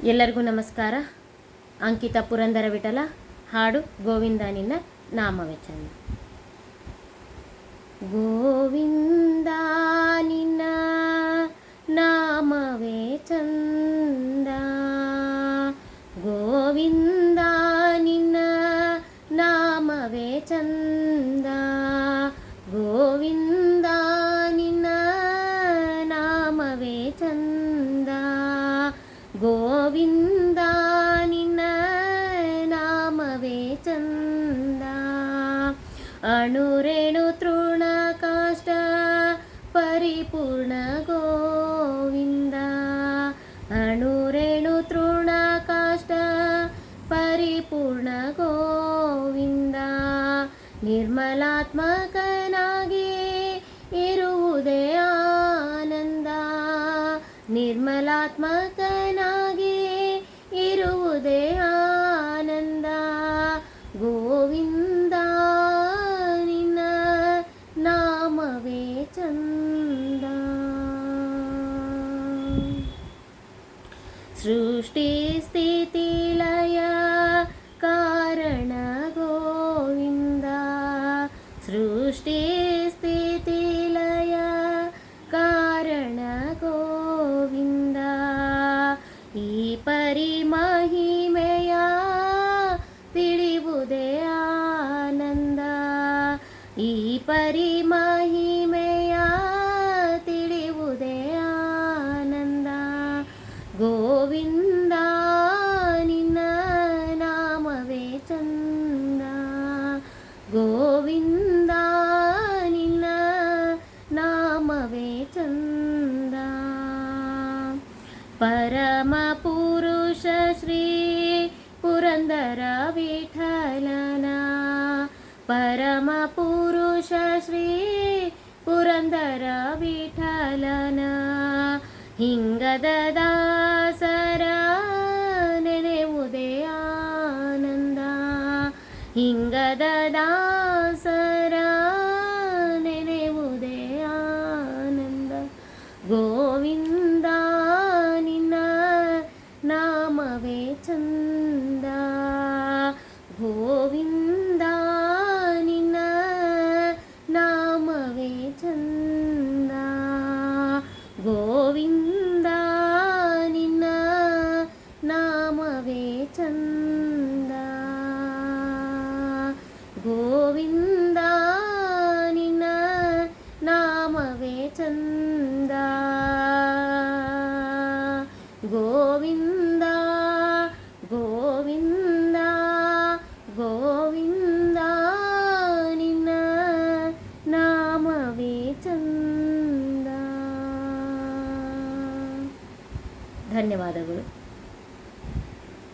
ಎಲ್ಲರಿಗೂ ನಮಸ್ಕಾರ. ಅಂಕಿತ ಪುರಂದರ ವಿಠಲ. ಹಾಡು ಗೋವಿಂದ ನಿನ್ನ ನಾಮವೇ ಚಂದ. ಗೋವಿಂದ ನಿನ್ನ ನಾಮವೇ ಚಂದ, ಗೋವಿಂದ ನಿನ್ನ ನಾಮವೇ ಚಂದ, ಗೋವಿಂದ ನಿನ್ನ ನಾಮವೇ ಚಂದ, ಗೋವಿಂದ ನಿನ್ನ ನಾಮವೇ ಚಂದ. ಅಣುರೇಣು ತೃಣ ಕಾಷ್ಟ ಪರಿಪೂರ್ಣ ಗೋವಿಂದ, ಅಣುರೇಣು ತೃಣ ಕಾಷ್ಟ ಪರಿಪೂರ್ಣ ಗೋವಿಂದ. ನಿರ್ಮಲಾತ್ಮಕನಾಗಿ ಇರುವುದೇ ಆನಂದ, ನಿರ್ಮಲಾತ್ಮಕನಾಗಿ ಇರುವುದೇ ಆನಂದ. ಗೋವಿಂದ ನಿನ್ನ ನಾಮವೇ ಚಂದ. ಸೃಷ್ಟಿ ಸ್ಥಿತಿ ಲಯ ಕಾರಣ ಗೋವಿಂದ, ಸೃಷ್ಟಿ ಸ್ಥಿತಿ ಲಯ ಕಾರಣ ಗೋವಿಂದ. ಈ ಪರಿ ಮಹಿಮೆಯ ತಿಳಿಯುವುದೇ ಆನಂದ, ಈ ಪರಿ ಮಹಿಮೆಯ ತಿಳಿಯುವುದೇ ಆನಂದ. ಗೋವಿಂದ ನಿನ್ನ ನಾಮವೇ ಚಂದ, ಗೋವಿಂದ ನಿನ್ನ ನಾಮವೇ ಚಂದ. ಪರಮ ಪುರುಷ ಶ್ರೀ ಪುರಂದರ ವಿಠಲನ, ಪರಮ ಪುರುಷ ಶ್ರೀ ಪುರಂದರ ವಿಠಲನ. ಹಿಂಗದ ದಾಸರ ನೆನೆಯುವುದೇ ಆನಂದ, ಹಿಂಗದ ದಾಸರ ನೆನೆಯುವುದೇ ಆನಂದ. ಗೋವಿಂದ ನಿನ್ನ ನಾಮವೇ ಚಂದ, ಗೋವಿಂದ ನಿನ್ನ ನಾಮವೇ ಚಂದ, ಗೋವಿಂದ ನಿನ್ನ ನಾಮವೇ ಚಂದ, ಗೋವಿಂದ ನಿನ್ನ ನಾಮವೇ ಚಂದ, ಗೋವಿಂದ ಗೋವಿಂದ ಗೋವಿಂದ ನಿನ್ನ ನಾಮವೇ ಚಂದ. ಧನ್ಯವಾದಗಳು.